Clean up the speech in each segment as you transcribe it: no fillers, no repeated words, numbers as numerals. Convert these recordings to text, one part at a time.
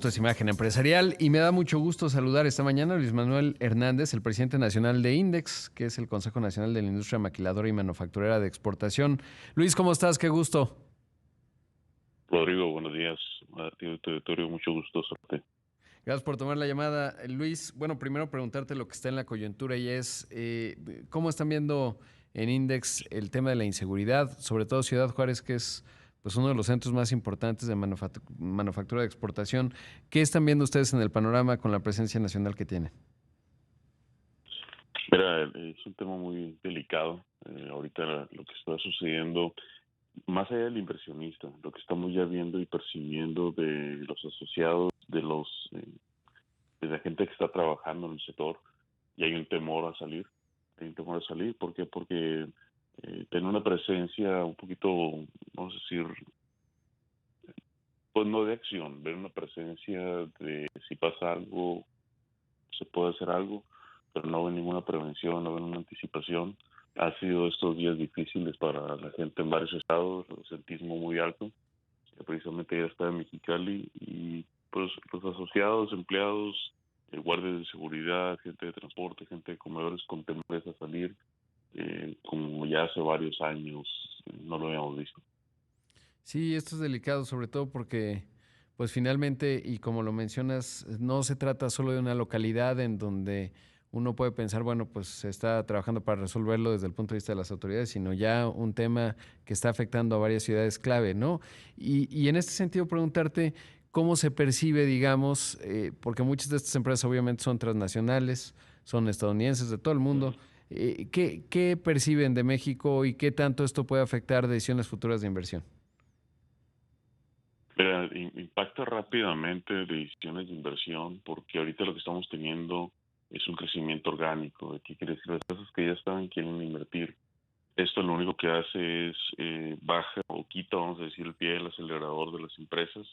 Esto es Imagen Empresarial y me da mucho gusto saludar esta mañana a Luis Manuel Hernández, el presidente nacional de INDEX, que es el Consejo Nacional de la Industria Maquiladora y Manufacturera de Exportación. Luis, ¿cómo estás? Qué gusto. Rodrigo, buenos días. A ti, territorio, mucho gusto. Gracias por tomar la llamada, Luis. Bueno, primero preguntarte lo que está en la coyuntura y es, ¿cómo están viendo en INDEX el tema de la inseguridad? Sobre todo Ciudad Juárez, que es pues uno de los centros más importantes de manufactura de exportación. ¿Qué están viendo ustedes en el panorama con la presencia nacional que tienen? Mira, es un tema muy delicado. Ahorita lo que está sucediendo, más allá del inversionista, lo que estamos ya viendo y percibiendo de los asociados, de la gente que está trabajando en el sector, y hay un temor a salir. Hay un temor a salir. ¿Por qué? Porque tener una presencia un poquito, vamos a decir, pues no de acción, ver una presencia de si pasa algo, se puede hacer algo, pero no ven ninguna prevención, no ven una anticipación. Ha sido estos días difíciles para la gente en varios estados, el sentismo muy alto, que precisamente ya está en Mexicali, y pues los asociados, empleados, guardias de seguridad, gente de transporte, gente de comedores con temores a salir, como ya hace varios años no lo habíamos visto. Sí, esto es delicado, sobre todo porque, pues finalmente, y como lo mencionas, no se trata solo de una localidad en donde uno puede pensar, bueno, pues se está trabajando para resolverlo desde el punto de vista de las autoridades, sino ya un tema que está afectando a varias ciudades clave, ¿no? Y en este sentido, preguntarte cómo se percibe, digamos, porque muchas de estas empresas obviamente son transnacionales, son estadounidenses de todo el mundo. ¿Qué perciben de México y qué tanto esto puede afectar decisiones futuras de inversión? Pero impacta rápidamente decisiones de inversión, porque ahorita lo que estamos teniendo es un crecimiento orgánico. ¿Qué quiere decir? Las cosas que ya estaban quieren invertir. Esto lo único que hace es baja o quita, vamos a decir, el pie del acelerador de las empresas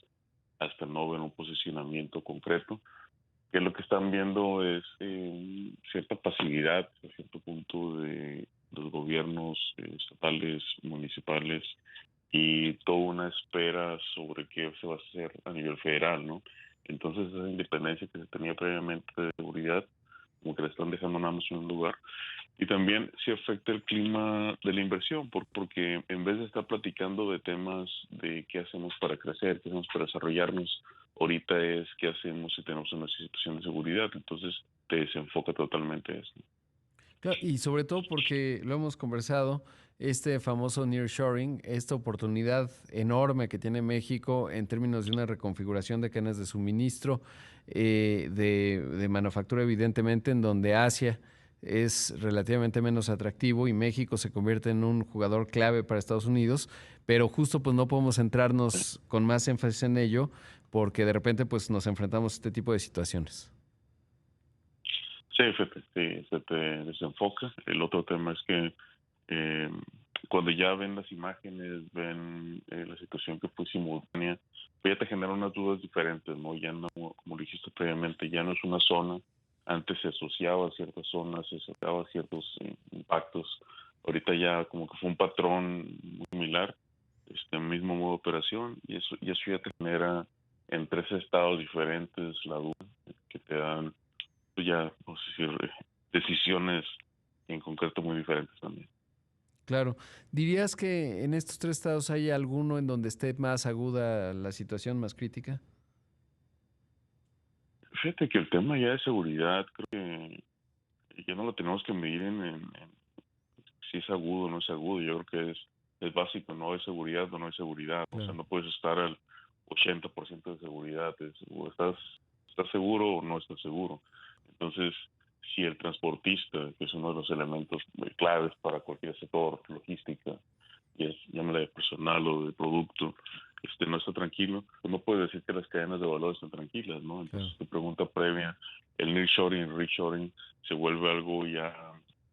hasta no ver un posicionamiento concreto. Que lo que están viendo es cierta pasividad a cierto punto de los gobiernos estatales, municipales, y toda una espera sobre qué se va a hacer a nivel federal, ¿no? Entonces esa independencia que se tenía previamente de seguridad, como que la están dejando nada más en un lugar. Y también se afecta el clima de la inversión, porque en vez de estar platicando de temas de qué hacemos para crecer, qué hacemos para desarrollarnos, ahorita es qué hacemos si tenemos una situación de seguridad. Entonces te desenfoca totalmente eso. Claro, y sobre todo porque lo hemos conversado, este famoso nearshoring, esta oportunidad enorme que tiene México en términos de una reconfiguración de cadenas de suministro, de manufactura evidentemente, en donde Asia es relativamente menos atractivo y México se convierte en un jugador clave para Estados Unidos, pero justo pues no podemos centrarnos con más énfasis en ello porque de repente pues nos enfrentamos a este tipo de situaciones. Sí, se te desenfoca. El otro tema es que eh, cuando ya ven las imágenes, ven la situación que fue simultánea, pues ya te genera unas dudas diferentes, ¿no? Ya no, como dijiste previamente, ya no es una zona. Antes se asociaba a ciertas zonas, se asociaba a ciertos impactos. Ahorita ya como que fue un patrón muy similar, este mismo modo de operación, y eso ya te genera en tres estados diferentes la duda que te dan, pues ya, vamos a decir, decisiones en concreto muy diferentes también. Claro. ¿Dirías que en estos tres estados hay alguno en donde esté más aguda la situación, más crítica? Fíjate que el tema ya de seguridad, creo que ya no lo tenemos que medir en si es agudo o no es agudo. Yo creo que es básico, no hay seguridad o no hay seguridad. O sea, Claro. no puedes estar al 80% de seguridad. O estás seguro o no estás seguro. Entonces, si el transportista, que es uno de los elementos claves para cualquier sector, logística, y es, llámala de personal o de producto, no está tranquilo, pues no puede decir que las cadenas de valor están tranquilas, ¿no? Entonces, Claro. tu pregunta previa, el nearshoring, el reshoring, se vuelve algo ya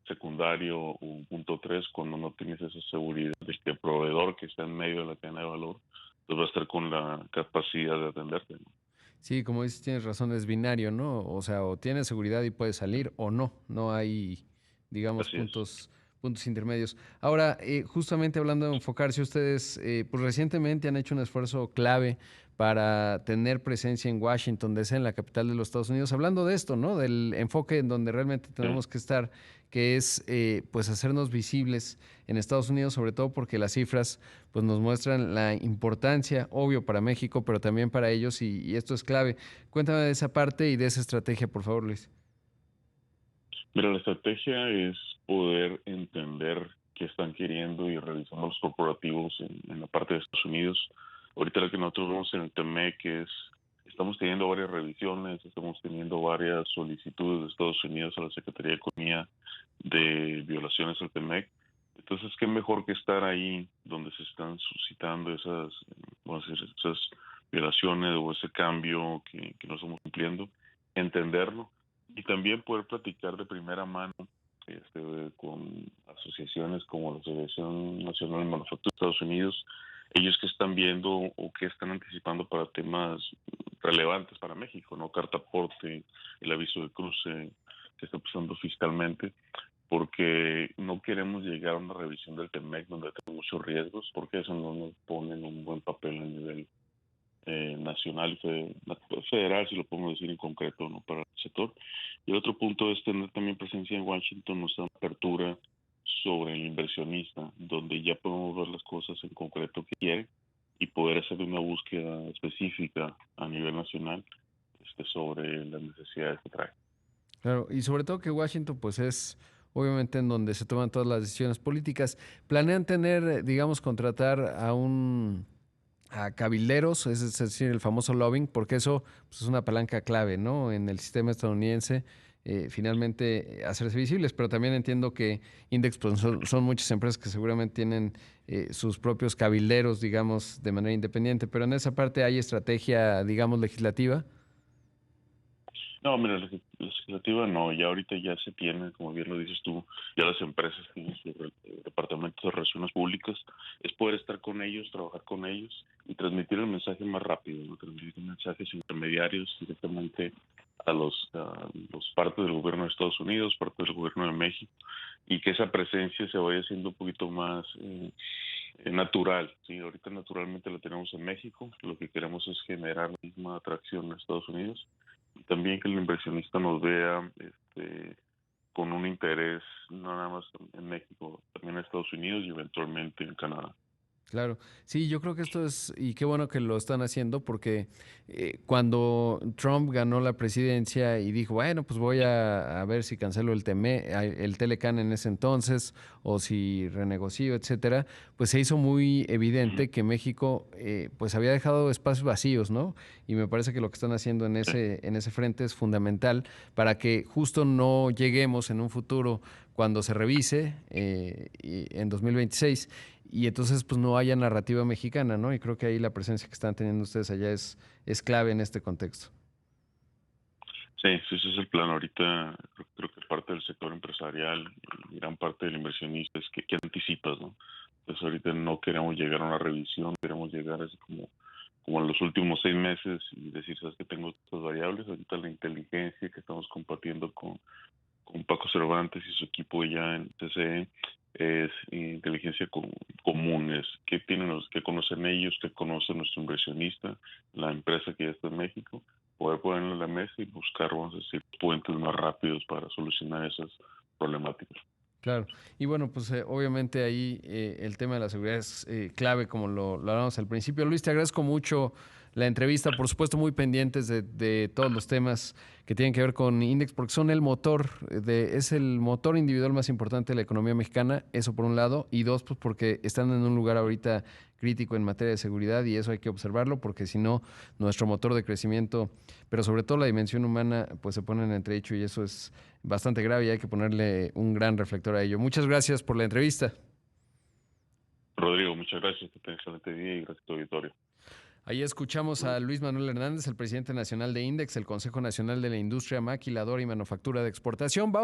secundario o un punto tres cuando no tienes esa seguridad de que el proveedor que está en medio de la cadena de valor pues va a estar con la capacidad de atenderte, ¿no? Sí, como dices, tienes razón, es binario, ¿no? O sea, o tienes seguridad y puedes salir o no. No hay, digamos, Así es. puntos intermedios. Ahora, justamente hablando de enfocarse, ustedes pues recientemente han hecho un esfuerzo clave para tener presencia en Washington, D.C., en la capital de los Estados Unidos. Hablando de esto, ¿no? Del enfoque en donde realmente Sí. tenemos que estar, que es pues hacernos visibles en Estados Unidos, sobre todo porque las cifras pues nos muestran la importancia, obvio, para México, pero también para ellos y esto es clave. Cuéntame de esa parte y de esa estrategia, por favor, Luis. Mira, la estrategia es poder entender qué están queriendo y revisando los corporativos en la parte de Estados Unidos. Ahorita lo que nosotros vemos en el TEMEC es, estamos teniendo varias revisiones, estamos teniendo varias solicitudes de Estados Unidos a la Secretaría de Economía de violaciones al TEMEC. Entonces, qué mejor que estar ahí donde se están suscitando vamos a decir, esas violaciones o ese cambio que no estamos cumpliendo, entenderlo y también poder platicar de primera mano con asociaciones como la Asociación Nacional de Manufactura de Estados Unidos, ellos que están viendo o que están anticipando para temas relevantes para México, ¿no? Carta aporte, el aviso de cruce que está pasando fiscalmente, porque no queremos llegar a una revisión del TEMEC donde tenemos muchos riesgos, porque eso no nos pone en un buen papel a nivel nacional y federal, si lo podemos decir en concreto, ¿no? Para el sector. Y el otro punto es tener también presencia en Washington, nuestra apertura sobre el inversionista, donde ya podemos ver las cosas en concreto que quiere y poder hacer una búsqueda específica a nivel nacional sobre las necesidades que trae. Claro, y sobre todo que Washington pues es obviamente en donde se toman todas las decisiones políticas. ¿Planean tener, digamos, contratar a cabilderos, es decir, el famoso lobbying, porque eso pues, es una palanca clave, ¿no? En el sistema estadounidense, finalmente hacerse visibles, pero también entiendo que Index pues, son muchas empresas que seguramente tienen sus propios cabilderos, digamos, de manera independiente, pero en esa parte hay estrategia, digamos, legislativa. No, mira, la legislativa no, ya ahorita ya se tiene, como bien lo dices tú, ya las empresas tienen su departamento de relaciones públicas, es poder estar con ellos, trabajar con ellos y transmitir el mensaje más rápido, ¿no? Transmitir mensajes intermediarios directamente a los partes del gobierno de Estados Unidos, parte del gobierno de México, y que esa presencia se vaya haciendo un poquito más natural. Sí, ahorita naturalmente la tenemos en México, lo que queremos es generar la misma atracción en Estados Unidos y también que el inversionista nos vea con un interés no nada más en México, también en Estados Unidos y eventualmente en Canadá. Claro, sí, yo creo que esto es, y qué bueno que lo están haciendo, porque cuando Trump ganó la presidencia y dijo, bueno, pues voy a ver si cancelo el Telecan en ese entonces, o si renegocio, etcétera, pues se hizo muy Ujú. evidente que México pues había dejado espacios vacíos, ¿no? Y me parece que lo que están haciendo Sí. en ese frente es fundamental para que justo no lleguemos en un futuro cuando se revise en 2026 y entonces pues no haya narrativa mexicana, ¿no? Y creo que ahí la presencia que están teniendo ustedes allá es clave en este contexto. Sí, sí, ese es el plan. Ahorita creo que parte del sector empresarial y gran parte del inversionista es que anticipas, ¿no? Entonces ahorita no queremos llegar a una revisión, queremos llegar así como en los últimos 6 meses y decir, sabes que tengo estas variables, ahorita la inteligencia que estamos compartiendo con Paco Cervantes y su equipo ya en CCE es inteligencia común, es qué tienen los que conocen ellos, qué conoce nuestro inversionista, la empresa que ya está en México, poder ponerlo en la mesa y buscar, vamos a decir, puentes más rápidos para solucionar esas problemáticas. Claro. Y bueno, pues obviamente ahí el tema de la seguridad es clave, como lo hablamos al principio. Luis, te agradezco mucho la entrevista, por supuesto muy pendientes de todos los temas que tienen que ver con Index, porque son el motor, es el motor individual más importante de la economía mexicana, eso por un lado, y dos, pues porque están en un lugar ahorita crítico en materia de seguridad y eso hay que observarlo, porque si no, nuestro motor de crecimiento, pero sobre todo la dimensión humana, pues se pone en entredicho y eso es bastante grave y hay que ponerle un gran reflector a ello. Muchas gracias por la entrevista. Rodrigo, muchas gracias, que tengas un excelente día y gracias a tu auditorio. Ahí escuchamos a Luis Manuel Hernández, el presidente nacional de INDEX, el Consejo Nacional de la Industria Maquiladora y Manufactura de Exportación. Vamos